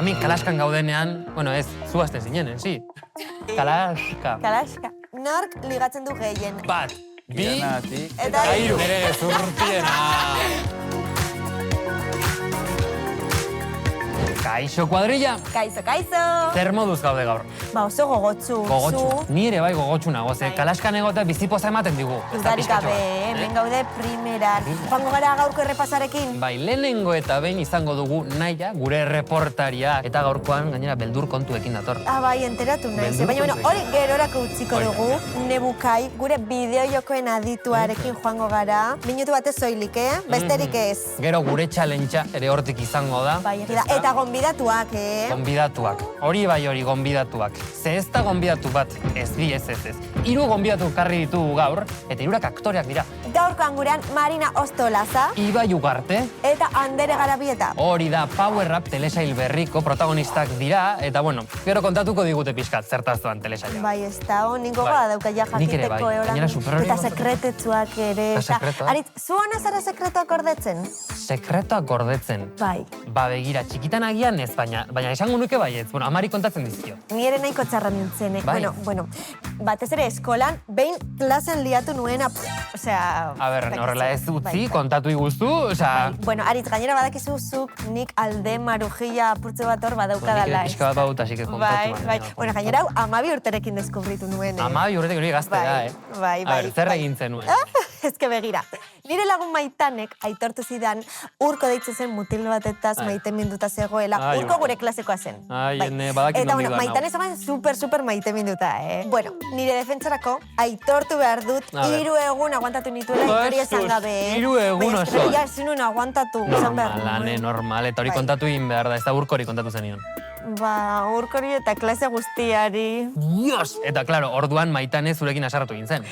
Hemen Kalaskan gaudenean, bueno ez, zuazten zinen, si. Kalaska. Kalaska. Nork ligatzen du gehien? Bat, bi, eta hiru. Nere zurtiena. Kaixo kuadrilla. Kaixo, kaixo. Zer moduz gaude gaur? Ba, oso gogotsu. Gogotsu. Ni ere bai gogotsu nago, ze Kalaskan egotea bizipoza ematen digu. Dudarik gabe, hemen gaude primeran. Joango gara gaurko errepasarekin? Bai, lehenengo eta behin izango dugu Naia, gure reportaria, eta gaurkoan gainera beldur kontuekin dator. Bai, enteratu nahi. Beldur Baina, kontuekin. hori gerorako utziko dugu. Nebukai, gure bideojokoen adituarekin joango gara. Minutu batez soilik, besterik ez. Gero gure challengea ere hortik izango da. Bai, eta gonbidatuak, Gonbidatuak. Hori bai hori gonbidatuak. Ze ez da gonbidatu bat, ez bi ez. Hiru gonbidatu karri ditugu gaur, eta hirurak aktoreak dira. Gaurkoan gurean Marina Ostolaza Ibai Ugarte, eta Andere Garabieta. hori da Power Rap telesail berriko protagonistak dira, eta bueno, gero kontatuko digute pixkat zertaz doan telesaila. Bai, ez da, ningo Bai. goa dauka ja Nik ere jakiteko bai, gainera superhori Eta gozatzen. sekretetsuak ere. Eta sekretua. Aritz, zu hona zara sekretuak gordetzen? Sekretuak gordetzen. Bai. Ba begira, txikitan agian ez, baina esango nuke baietz. Bueno, amari kontatzen dizkio. Ni ere nahiko txarra nintzen, Bai. Bueno, batez ere eskolan, behin klasen liatu nuena, osea... A ber, horrela ez utzi, bai. kontatu iguzu, osea... Bueno, Aritz, gainera badakizu zuk nik alde marujilla apurtze bat hor badaukadala, ez? Pixka bat baut, así que kontatu. Bai. Bueno, gainera hau 12 urterekin deskubritu nuen, Amabi urretik hori gazte da, Bai. A ber, zer egin zenuen? Ez que begira. Nire lagun Maitanek aitortu zidan Urko deitzen zen mutil batetaz maite minduta zegoela. Ai, Urko Urko. gure klasekoa zen. Ai, ene, badakit Eta non bueno, didoan hau. Maitane zegoen super maite minduta, Bueno, nire defentsarako aitortu behar dut A ber. 3 egun aguantatu nituela historia esan Jesus, gabe, 3 egun Baina, oso. Ja, ezin nuen aguantatu. esan behar Normal, nuen. normal. Eta hori Bai. kontatu egin behar da, ez da Urkori kontatu zenion. Ba, Urkori eta klase guztiari. Dios! Eta, klaro, orduan Maitane zurekin asarratu egin zen.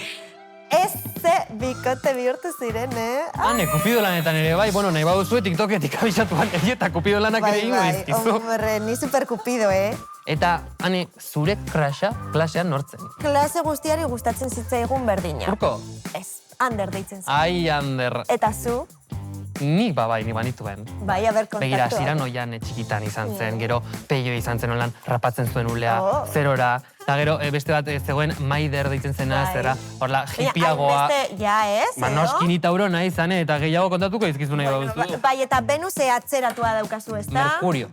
Ez ze bikote bihurtu ziren, Hane, Kupido lanetan ere bai, bueno, nahi baduzu TikToketik abisatuan egi eta Kupido lanak ere ingo dizkizu. hombre, ni super kupido, Eta, hane, zure krasha klasean nortzen. Klase guztiari gustatzen zitzaigun berdina. Urko? Ez, Ander deitzen zen. Ai, Ander. Eta zu? Nik bai, nik banituen. Bai, aber kontaktua. Begira, hasieran oian txikitan izan zen, gero peio izan zen olan rapatzen zuen ulea, Oh. zerora, eta gero beste bat zegoen Maider deitzen zena, Bai. zera, horla, Baina, hipiagoa, hainbeste, ja, ez, ba, noski ni taurona izan, eta gehiago kontatuko izkizu nahi baduzu. Bai, eta Venuse atzeratua daukazu, ez da? Merkurio.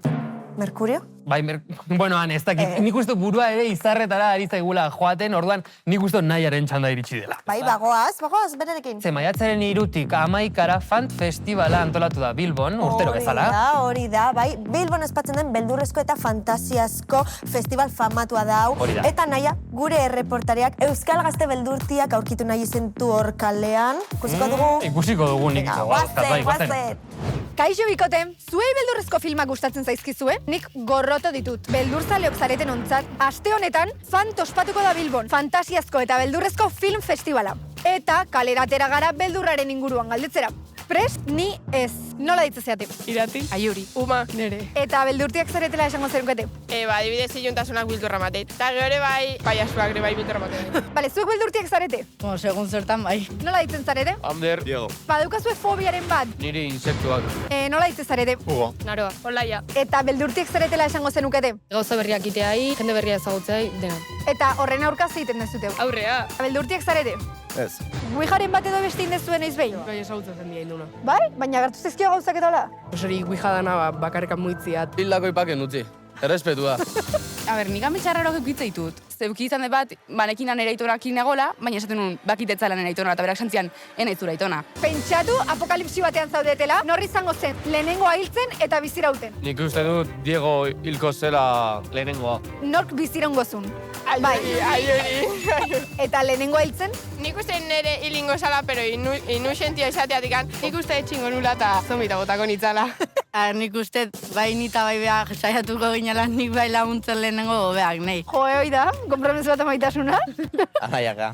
Merkurio? Bai, bueno, han, ez dakit, nik uste burua ere izarretara ari zaigula joaten, orduan nik uste nahiaren txanda iritsi dela. Bai, bagoaz, bererekin. Ze maiatzaren 3tik 11 Fant Festivala antolatu da Bilbon, urtero bezala. Hori da, bai. Bilbon ospatzen den beldurrezko eta fantasiazko festival famatua da hau. Hori da. Eta naia, gure erreportariak Euskal Gazte beldurtiak aurkitu nahi izentu hor kalean. Ikusiko dugu. Ikusiko dugu nik. Guazen. Kaixo bikote, zuei beldurrezko filmak gustatzen zaizkizue? Nik gorroto ditut. Beldurzaleok zareten ontzat, aste honetan, Fant ospatuko da Bilbon, fantasiazko eta beldurrezko film festivala. Eta kaleratera gara beldurraren inguruan galdetzera. Prest, ni ez. Nola ditza zeate? Irati. Aiuri. Uma. Nere. Eta beldurtiak zaretela esango zerukete. Adibidez iluntasunak bilturra mateit. Eta gero ere bai, paiasuak ere bai bilturra mateit. Bale, zuek beldurtiak zarete? Bueno, segun zertan bai. Nola ditzen zarete? Ander, Diego. Badaukazue fobiaren bat. Niri insektuak. Nola ditzen zarete? Hugo. Naroa, olaia. Eta beldurtiak zaretela esango zenukete. Gauza berriak iteai, jende berria ezagutzeai, dena. Eta horren aurka zeiten dezuteu. Aurrea. Beldurtiak zarete? Ez. Guijaren bat edo beste indezuen noiz behin? Bai ezagutzen zen dira induna. Bai? Baina gertu zezkio gauzak eta hola? Osori, guijadana bakarrekan muitziat. Hildako ipaken utzi. Errespetua. A ber, nik ametxarraro gepitza ditut. Zeuki izan de bat, banekinan ere aitonakin egola, baina esaten nun, bakitetzalan ere aitona, eta berak santzian, enaitzura aitona. Pentsatu apokalipsi batean zaudetela, norri izango zen, lehenengoa hiltzen eta bizirauten. Nik uste dut Diego hilko zela lehenengoa. Nork biziraungozun. Bai. Eta lehenengoa hiltzen, Nik uste nire hilingo zala, pero inusentia esateatikan, nik uste etxingo nula eta zombita botako nitzala. Nik uste, bai nita bai behar saiatuko ginela nik bai laguntzen lehenengo beak, nahi. joe hoi da, kompromiso bat amaitasuna. Amaiaka.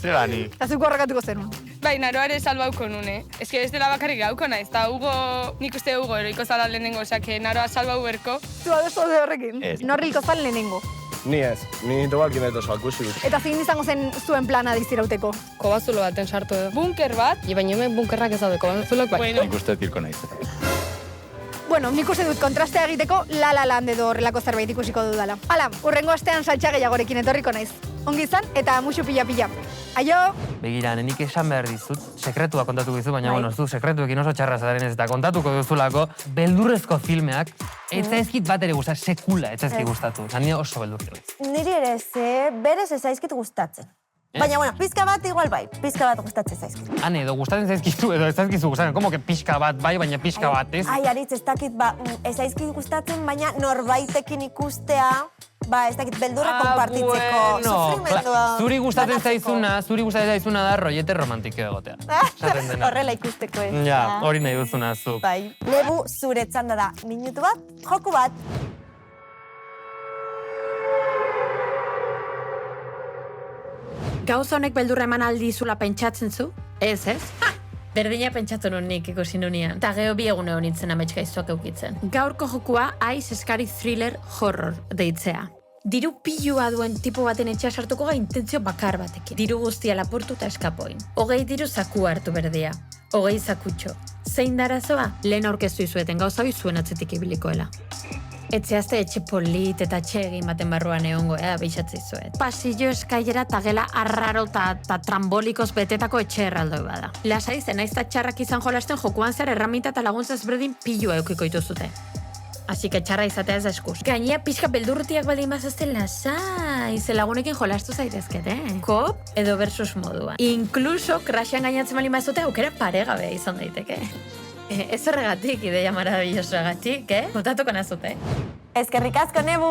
Zer bani? Eta zuko horrekatuko zenun. Bai, naroare salbauko nune. Ez que ez dela bakarrik gauko naiz, eta Hugo, nik uste Hugo eroiko zala lehenengo, osake naroa salbau berko. Zu ados zaude horrekin. Ez. Norri hilko zan lehenengo. Ni ez. Ni tobalkin eto salkusi. Eta zein izango zen zuen plana dizirauteko. Kobazulo baten sartu edo. Bunker bat, baina hemen bunkerrak ez daude, kobazulok bai. Bueno, Nik uste tilko naiz. Bueno, nik uste dut kontrastea egiteko La La Land edo horrelako zerbait ikusiko dudala. Hala, urrengo astean saltsa gehiagorekin etorriko naiz. Ongi izan eta musu pila-pila. Aio! Begira, nik esan behar dizut, sekretua kontatuko dizu, baina bueno, zu sekretuekin oso txarra zaren ez eta kontatuko duzulako, beldurrezko filmeak, ez zaizkit bat ere gustatu, sekula ez zaizkit gustatu. Zan nire oso beldurri. Niri ere berez ez zaizkit gustatzen. Baina, bueno, pizka bat igual bai, pizka bat gustatzen zaizkit. Hane, edo gustatzen zaizkizu, edo ez zaizkizu gustatzen, como que pixka bat bai, baina pixka bat, ez? Ai, aritz, ez dakit, ez zaizkit gustatzen, baina norbaitekin ikustea, ez dakit, beldurra konpartitzeko, sufrimendua. Zuri gustatzen zaizuna da rollete romantiko egotea. Horrela ikusteko ez. Ja, hori nahi duzuna zuk. Bai, Nebu zure txanda da, minutu bat, joku bat. Gauza honek beldurra eman aldizula pentsatzen zu? Ez? Berdina pentsatu nun nik ikusi nunean. Ta geho bi egun egon nintzen ametsgaiztuak eukitzen. Gaurko jokua Ice Scary Thriller Horror deitzea. Diru pilua duen tipo baten etxea sartuko ga intentzio bakar batekin. Diru guztia lapurtu eta eskapoin. 20 diru zaku hartu berdia. 20 zakutxo. Zein darazoa? Lehen aurkeztu izueten gauza hoi zuen atzetik ibilikoela. Etxeazte etxe polit eta etxe egin baten barruan egongo, beixatze izuet. Pasillo eskailera eta gela arraro eta trambolikoz betetako etxe erraldoi bada. Lasai zen aizta txarrak izan jolasten jokuan zer erramita eta laguntza ezberdin pilua eukiko ituzute. Así que txarra izatea ez da eskuz. Gainea pixka beldurrutiak baldin bazazten lasai, ze lagunekin jolastu zaitezket, Kop edo versus moduan. Inkluso crashean gainatzen baldin bazute aukera paregabea izan daiteke. Ez horregatik, ideia maravillosoagatik, Gutatuko nazute. Eskerrik asko, Nebu!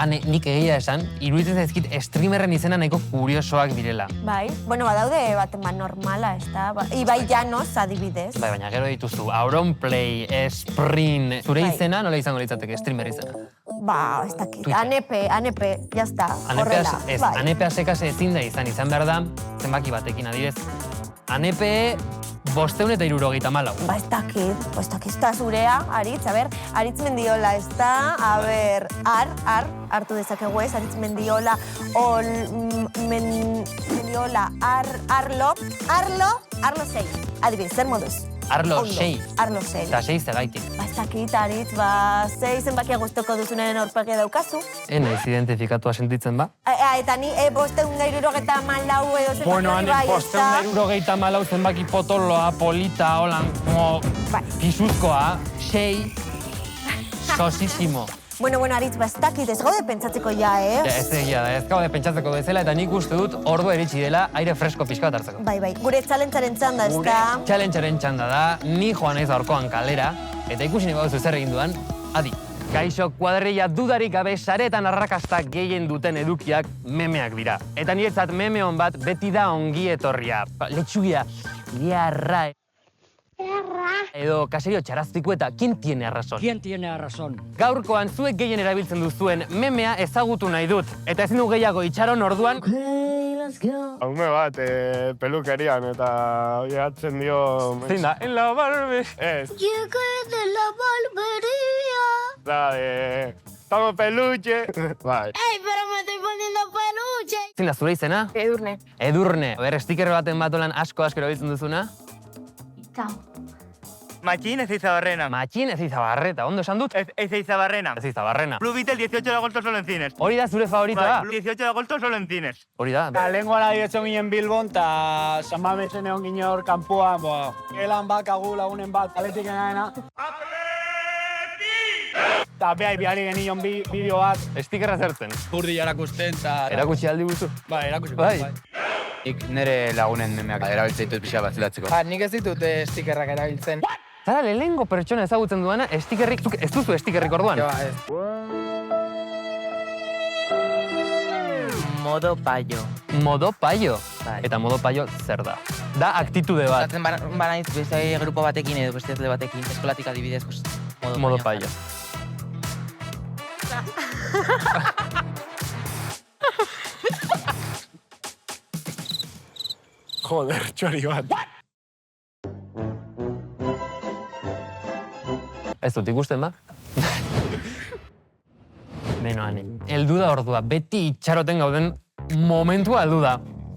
Hane, nik egia esan, iruditzen zaizkit streamerren izena nahiko kuriosoak direla. Bai, bueno, badaude baten normala, ez da? Ibai Llanos, adibidez. Bai, baina gero dituzu, Auronplay, Sprint, zure izena nola izango litzateke, streamer izena? Ez dakit, anepe, jazta, horrela. Anepea sekase ezin da izan behar da, zenbaki batekin adibidez. Anepe 574. Ez dakit, ez da zurea, Aritz, Aritz Mendiola, ez da, hartu dezakegu ez, Aritz Mendiola, Mendiola, Arlo 6, adibidez, zer moduz? Arlo 6. Arlo 6. Eta 6 zegaitik. Ez dakit, Aritz, 6 zenbakia guztoko duzunaren aurpegia daukazu. Naiz identifikatua sentitzen ba? Eta ni 574 edo zenbaki Bueno, hori bai, ez da? 574 zenbaki potoloa, polita, holan, pisuzkoa, 6, sosísimo. Bueno, Aritz, ez dakit, ez gaude pentsatzeko ja, Ez egia da, ez gaude pentsatzeko bezala, eta nik uste dut ordua iritsi dela aire fresko pixka bat hartzeko. Bai, gure challengearen txanda, ez da? Gure challengearen txanda da, ni joan naiz gaurkoan kalera, eta ikusi nahi baduzu zer egin duan, adi. Kaixo, kuadrilla dudarik gabe saretan arrakastak gehien duten edukiak memeak dira. Eta niretzat meme hon bat beti da ongi etorria. Letxugia, liarra. Edo kaserio txaraztiku eta ¿quién tiene razón? ¿Quién tiene razón? Gaurkoan zuek gehien erabiltzen duzuen memea ezagutu nahi dut. Eta ezin du gehiago itxaron orduan... Haume bat, pelukerian eta gehatzen dio... Zein da? En la barbe... Ez. Llegué de la barbería. Da, estamos peluche. Bai. ¡Ey, pero me estoy poniendo peluche! Zein da zure izena? Edurne. Edurne. Sticker baten bat olan asko erabiltzen duzuna? Machín Ezeizabarrena. Machín Ezeizabarreta, ondo esan dut? Ezeizabarrena. Ezeizabarrena. Blue Beetle 18 de agosto solo en cines. Hori da zure favoritoa? 18 de agosto solo en cines. Hori da. Lehenko ala diretso ginen Bilbon, eta San Mamesen egon ginen hor kanpoan, gelan bakagu lagunen bat, atletik enaena. Eta behai bihari genion bideo bat. Stikerra zertzen? Urdi erakusten, eta... Erakutsi aldi guzu? Bai, erakutsi. Bai. Nik nire lagunen memeak erabiltzen ditut pixka bat zilatzeko. Nik ez ditut stikerrak erabiltzen. Zara, lehengo pertsona ezagutzen duana, stikerrik, ez duzu stikerrik orduan? Modo paio. Modo paio? Eta modo paio zer da? Da aktitude bat. Zaten banaiz beste grupo batekin edo beste batekin, eskolatik adibidez, modo paio. Joder, txori bat. Ez dut ikusten ba? Beno, Ani. Eldu da ordua, beti itxaroten gauden momentua heldu da.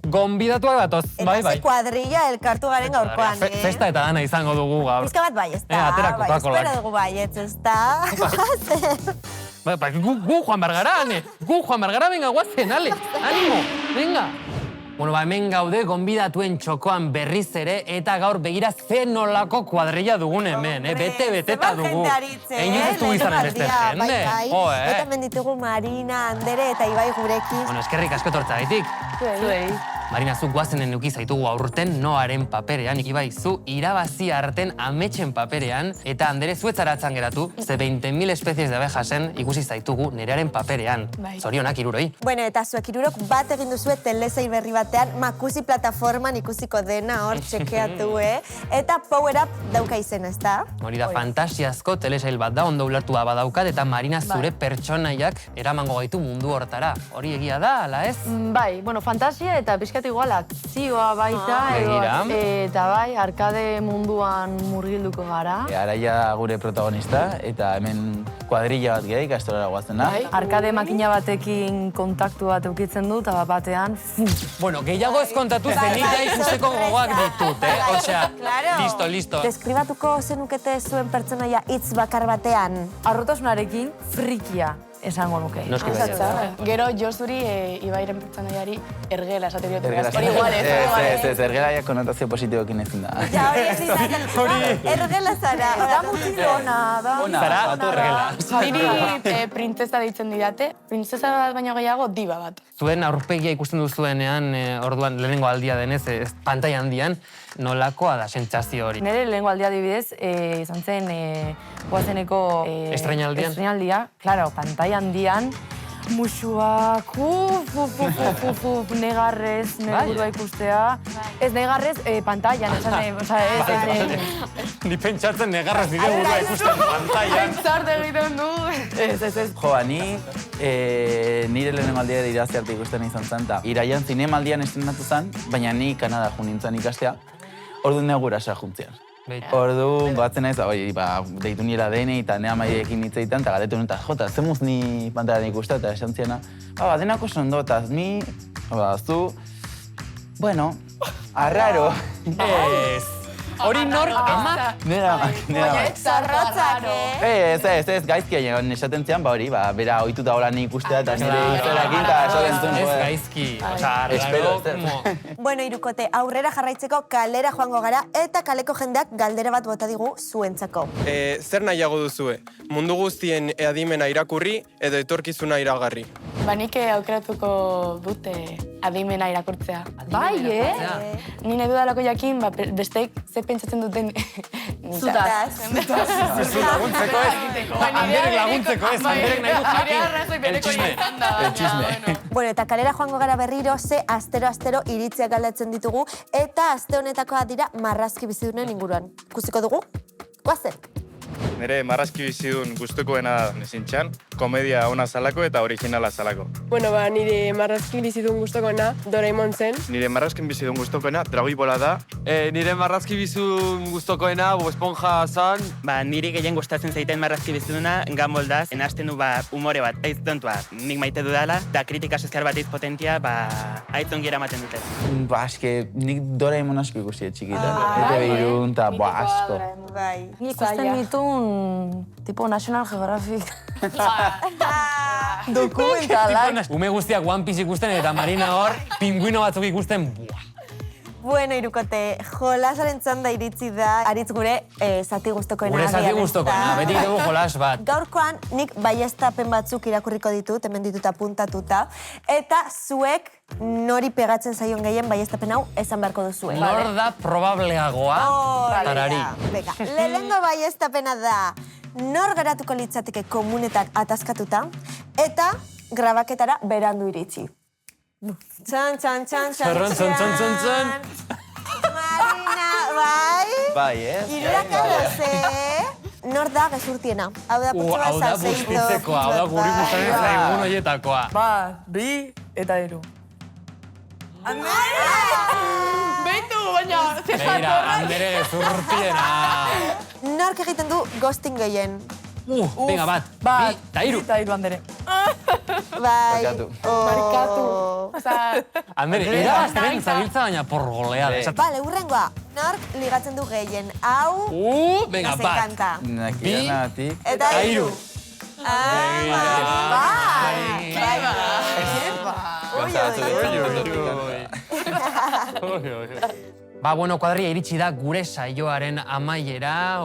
gonbidatuak datoz, bai, Eta ze kuadrilla elkartu garen gaurkoan, Festa eta dana izango dugu gaur. Pizka bat bai, ez da. Atera Bai, Coca-Colak. espero dugu bai, ez da. Gu Juan Bergara, gu Juan Bergara, venga, guazen, ale, animo, venga. Bueno, hemen gaude gonbidatuen txokoan berriz ere, eta gaur begira ze nolako kuadrilla dugun hemen, bete-beteta dugu. Egin ez dugu izanen beste jende. Eta menditugu Marina, Andere eta Ibai gurekin. Bueno, eskerrik asko tortzagaitik. Zuei. Marina, zu guazen eduki zaitugu aurten Noaren paperean, Ibai, zu irabazi arten ametxen paperean, eta Andere zuetzaratzen geratu, ze 20.000 espezies de abejasen ikusi zaitugu nerearen paperean. Zorionak iruroi. Bueno, eta zuek irurok bat egin duzue telesai berri batean, Makusi plataforman ikusiko dena hor txekeatu, Eta Power Up dauka izena, ez da? Hori da, fantasiazko telesail bat da, ondo ulertua badaukat, eta Marina zure pertsonaiak eramango gaitu mundu hortara. Hori egia da, ala ez? Bai, bueno, fantasia eta pixkat igual akzioa baita, eta bai, arkade munduan murgilduko gara. Araia gure protagonista, eta hemen kuadrilla bat gira ikastorara guazen da. Arkade makina batekin kontaktu bat eukitzen du, eta batean... Bueno, gehiago ez kontatu zenita ikusteko gogoak ditut, Osea, listo. Deskribatuko zenukete zuen pertsonaia hitz bakar batean? Arrotasunarekin frikia esango nuke. Noski bai. Gero Josuri Ibairen pertsonaiari ergela esate diote. Hori igual ez, ergela konotazio positiboekin ezin da. Ja, hori ez izan, ergela zara. Da mutilona, da. Zara, ergela. Niri printzesa deitzen didate, printzesa bat baino gehiago diba bat. Zuen aurpegia ikusten duzuenean, orduan lehenengo aldia denez, pantaila handian, nolakoa da sentsazio hori? Nire lehenengo aldia adibidez, izan zen guazeneko... Estrenaldia, claro, pantaila handian, musuak, negarrez, nire burua ikustea. Ez negarrez, pantailan, Ni pentsatzen negarrez nire burua ikusten pantailan. Pentsarte egiten du. Ez. Jo, ni nire lehenengo aldia irazi arte ikusten izan zen, eta iraian zinemaldian estrenatu zen, baina ni Kanada jo nintzen ikastea, orduan negurasa juntzean. Orduan, batzen naiz, deitu nila dene eta nea maiekin hitz egiten, eta galetu nuen, jota, zemuz ni pantailan ikustea, eta esan ziena, denako sondo, eta ni, zu, bueno, arraro. Ez. Hori nor, ama? Nera. Zarrotzak, Ez, gaizki egin esaten zian, hori, bera ohituta hola nik ikustea eta nire izterakin eta esaten zuen. Ez gaizki, espero. Bueno, irukote, aurrera jarraitzeko kalera joango gara eta kaleko jendeak galdera bat bota digu zuentzako. Zer nahiago duzue? Mundu guztien adimena irakurri edo etorkizuna iragarri? Nik aukeratuko dute adimena irakurtzea. Bai, Ni nahi dudalako jakin, besteek ze pentsatzen duten... Zutaz. Laguntzeko ez. Anderek laguntzeko ez. Anderek nahi dut jakin. El chisme. Bueno, eta kalera joango gara berriro, ze astero iritziak galdatzen ditugu, eta aste honetakoa dira marrazki bizidunen inguruan. Ikusiko dugu? Guazen! Nire marrazki bizidun gustukoena nezintxan, komedia ona zalako eta originala zalako. Bueno, nire marrazki bizidun gustukoena Doraemon zen. Nire marrazki bizidun gustukoena Dragoi Bola da. Nire marrazki bizidun gustukoena Bob Esponja zan. Niri gehien gustatzen zaiten marrazki biziduna Gumball da. Enazten du umore bat, aiz tontua, nik maite dudala, eta kritika sozial bat aiz potentia, aiz ongiera ematen dutela. Eske, nik Doraemon asko ikusi txikitan. Eta behirun, eta asko. Nik ikusten ditun tipo National Geographic. Dokumentalak. Ume guztiak One Piece ikusten eta Marina hor, pingüino batzuk ikusten. Bueno, irukote, jolasaren txanda iritsi da, aritz gure zati gustokoena. Gure zati gustokoena, beti dugu jolas bat. Gaurkoan, nik baieztapen batzuk irakurriko ditut, hemen ditut apuntatuta, eta zuek nori pegatzen zaion gehien baieztapen hau esan beharko duzue. Nor da probableagoa tarari. Lehenengo baieztapena da, nor geratuko litzateke komunetan ataskatuta, eta grabaketara berandu iritsi. Txan. Marina, bai? Bai, Irurak adoze. Nor da gezurtiena. Hau da putxoa Hau da buspitzekoa, hau da guri gustatzen zaigun horietakoa. 2 eta 3. Beitu, baina... Beira, Andere gezurtiena. Nork egiten du ghosting gehien? Venga, bat, bi, eta 3. Eta 3, Andere. Bai. Markatu. Ander, irabazten zabiltza baina por goleada. Bale, urrengoa. Nork ligatzen du gehien. Hau, venga, nos bat. encanta. Nakiranatik. Eta hiru. Ba, bueno, kuadrilla iritsi da gure saioaren amaiera,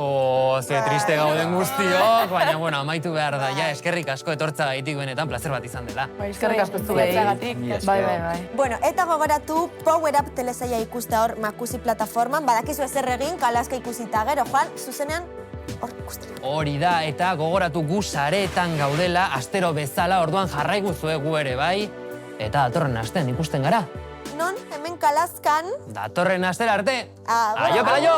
ze triste gauden guztiok, baina, bueno, amaitu behar da, ja, eskerrik asko etortza gaitik benetan, placer bat izan dela. Eskerrik asko zuegatik. Bai. Bueno, eta gogoratu Power Up telesaia ikusta hor Makusi plataforman, badakizu ezer egin, kalaska ikusita gero, Juan, zuzenean, hor ikusten. Hori da, eta gogoratu gu sareetan gaudela, astero bezala, orduan jarraigu zuegu ere, bai? Eta datorren astean ikusten gara. Non, hemen kalaskan. Datorren astera arte. Aio, aio!